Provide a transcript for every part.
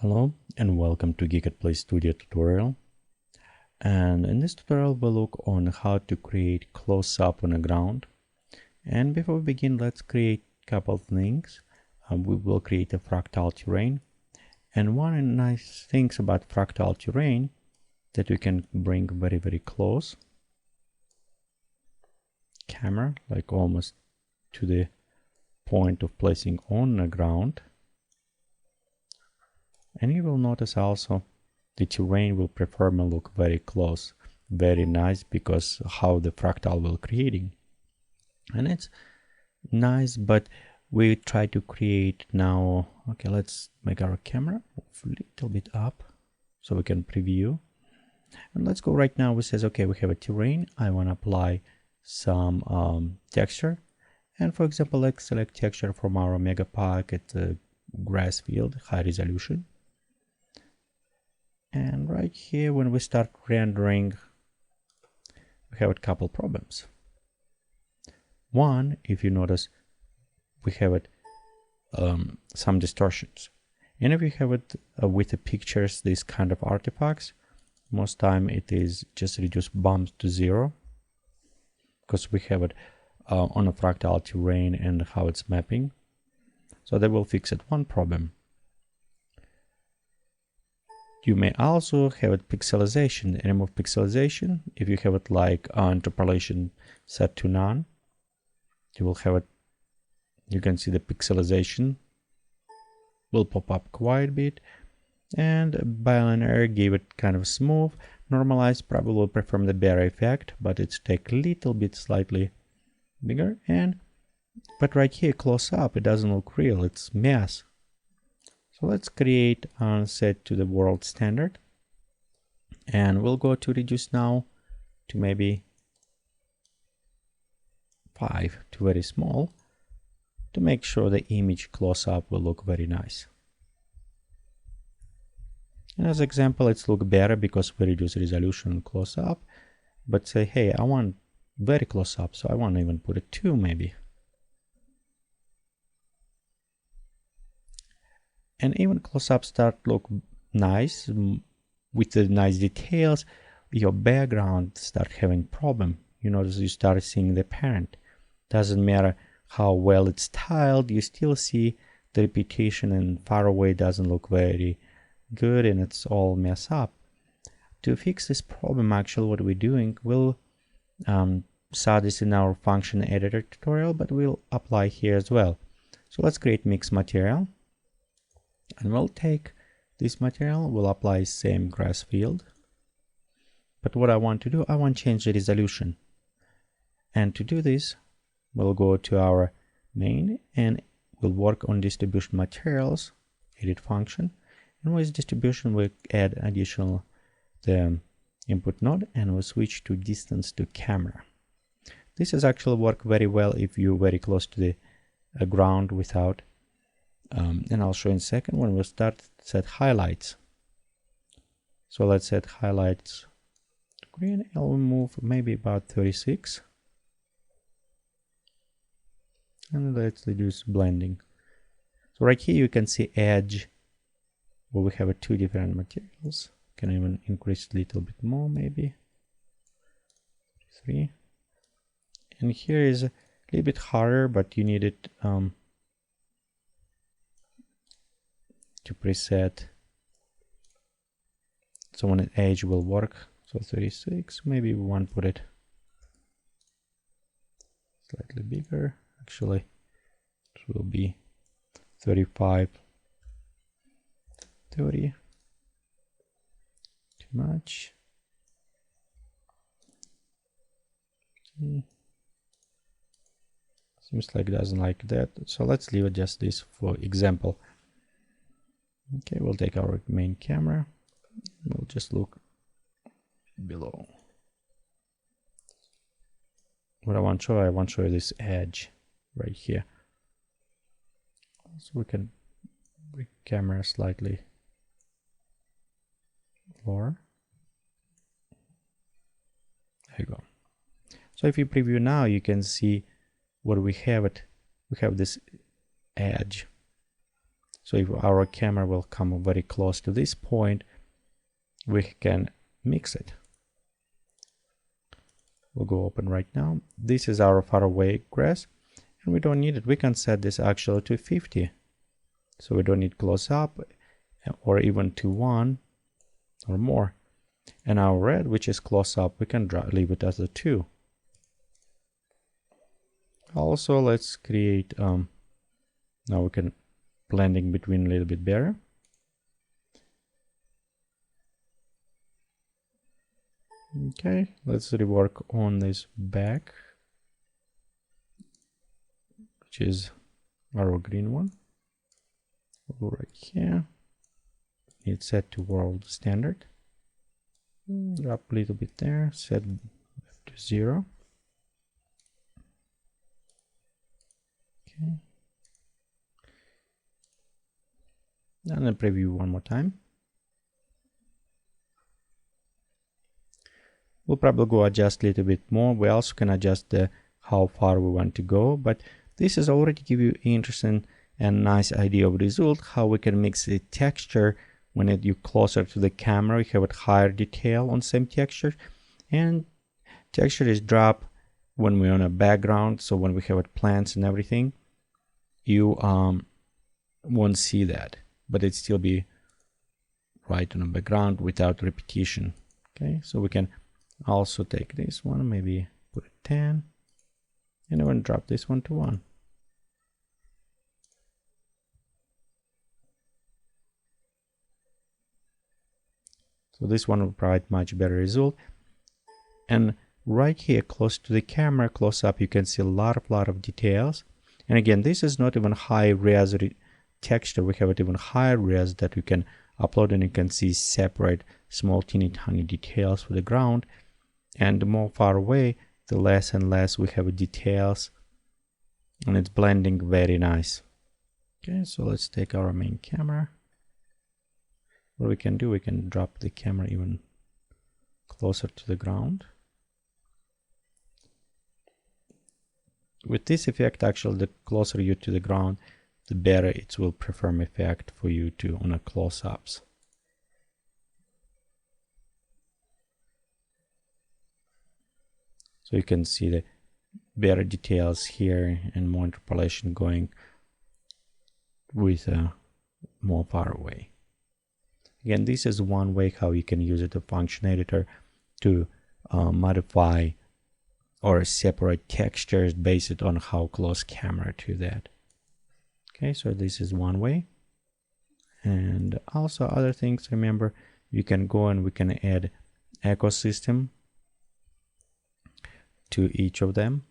Hello and welcome to Geekatplay Studio tutorial. And in this tutorial we'll look on how to create close-up on the ground. And before we begin, let's create a couple of things. We will create a fractal terrain. And one of the nice things about fractal terrain that we can bring very close camera, like almost to the point of placing on the ground. And you will notice also the terrain will perform and look very close, very nice, because how the fractal will creating. And it's nice, but we try to create now. Okay, let's make our camera move a little bit up so we can preview. And let's go right now. We says, okay, we have a terrain. I want to apply some texture. And for example, let's select texture from our megapack at the grass field, high resolution. And right here, when we start rendering, we have a couple problems. One, if you notice, we have it some distortions. And if you have it with the pictures, these kind of artifacts, most time it is just reduce bumps to 0, because we have it on a fractal terrain and how it's mapping. So that will fix it. One problem. You may also have it pixelization and remove pixelization. If you have it like interpolation set to none, you will have it. You can see the pixelization will pop up quite a bit, and bilinear gave it kind of smooth. Normalize probably will perform the better effect, but it's take a little bit slightly bigger. But right here, close up, it doesn't look real. It's mess. So let's create set to the world standard, and we'll go to reduce now to maybe 5 to very small, to make sure the image close up will look very nice. And as example, it's look better because we reduce resolution close up, but say, hey, I want very close up, so I want to even put it 2 maybe. And even close-up start look nice with the nice details. Your background start having problem. You notice you start seeing the parent. Doesn't matter how well it's styled, you still see the repetition, and far away doesn't look very good, and it's all mess up. To fix this problem, actually what we're doing, we'll saw this in our function editor tutorial, but we'll apply here as well. So let's create mix material. And we'll take this material, we'll apply same grass field. But what I want to do, I want to change the resolution. And to do this, we'll go to our main and we'll work on distribution materials, edit function. And with distribution, we add additional the input node, and we'll switch to distance to camera. This is actually work very well if you're very close to the ground without. And I'll show in a second when we start set highlights. So let's set highlights to green. I'll move maybe about 36. And let's reduce blending. So right here you can see edge where we have 2 different materials. Can even increase a little bit more, maybe 3. And here is a little bit harder, but you need it to preset so when an edge will work. So 36, maybe we want to put it slightly bigger. Actually it will be 35, 30, too much. Seems like it doesn't like that, so let's leave it just this for example. Okay, we'll take our main camera. We'll just look below. What I want to show you this edge right here. So we can bring camera slightly lower. There you go. So if you preview now, you can see what we have. We have this edge. So if our camera will come very close to this point, we can mix it. We'll go open right now. This is our far away grass, and we don't need it. We can set this actually to 50. So we don't need close up or even to 1 or more. And our red, which is close up, we can leave it as a 2. Also, let's create, now we can blending between a little bit better. Okay, let's rework on this back, which is our green one. We'll go right here. It's set to world standard. Drop a little bit there, set to 0. Okay. And then preview one more time. We'll probably go adjust a little bit more. We also can adjust the how far we want to go, but this is already give you interesting and nice idea of result, how we can mix the texture when you closer to the camera, you have a higher detail on same texture, and texture is drop when we're on a background. So when we have plants and everything, you won't see that, but it still be right on the background without repetition. Okay, so we can also take this one, maybe put it 10, and even drop this one to 1. So this one will provide much better result. And right here, close to the camera, close up, you can see a lot of details. And again, this is not even high res texture. We have it even higher res that we can upload, and you can see separate small teeny tiny details for the ground. And the more far away, the less and less we have details, and it's blending very nice. Okay, so let's take our main camera. What we can do, we can drop the camera even closer to the ground. With this effect, actually, the closer you to the ground, the better it will perform effect for you to on a close-ups. So you can see the better details here and more interpolation going with more far away. Again, this is one way how you can use it, the function editor, to modify or separate textures based on how close camera to that. Okay, so this is one way. And also other things, remember, you can go and we can add ecosystem to each of them.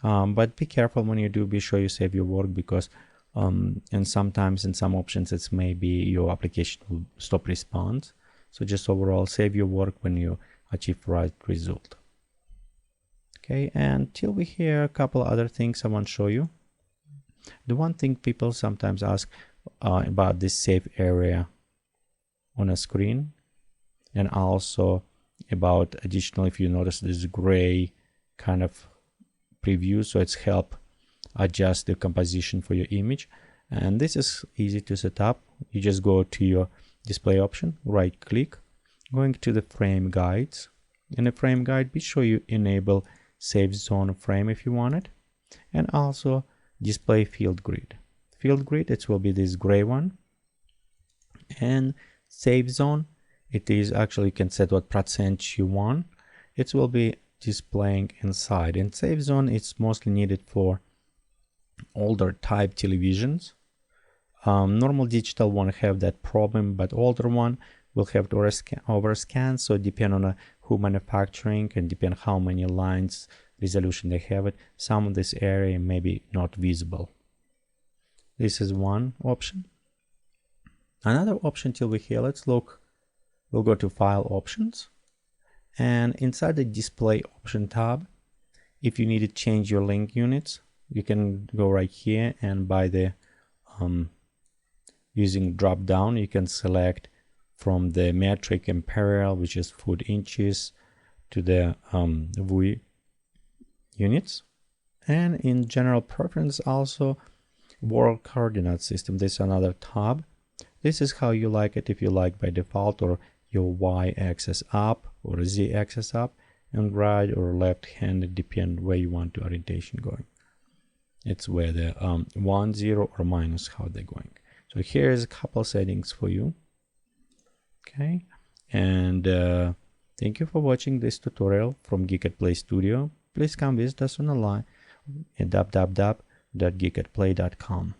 But be careful when you do, be sure you save your work, because and sometimes in some options it's maybe your application will stop response. So just overall save your work when you achieve right result. Okay, and till we hear a couple other things I want to show you. The one thing people sometimes ask about this save area on a screen, and also about additional, if you notice this gray kind of preview, so it's help adjust the composition for your image. And this is easy to set up. You just go to your display option, right click, going to the frame guides. In the frame guide, be sure you enable save zone frame if you want it, and also display field grid. Field grid, it will be this gray one, and save zone, it is actually, you can set what % you want. It will be displaying inside, and save zone it's mostly needed for older type televisions. Normal digital won't have that problem, but older one will have to overscan. So depend on who manufacturing and depend how many lines resolution they have it. Some of this area may be not visible. This is one option. Another option till we here, let's look. We'll go to File Options, and inside the Display Option tab, if you need to change your link units, you can go right here, and by the using drop down, you can select from the metric imperial, which is foot inches, to the VUI units. And in general preference also, World coordinate system. This is another tab. This is how you like it, if you like by default, or your y-axis up or z-axis up, and right or left hand, depend where you want the orientation going. It's where the 1, 0 or minus, how they're going. So here's a couple settings for you. Okay, and thank you for watching this tutorial from Geekatplay Studio. Please come visit us online at www.geekatplay.com.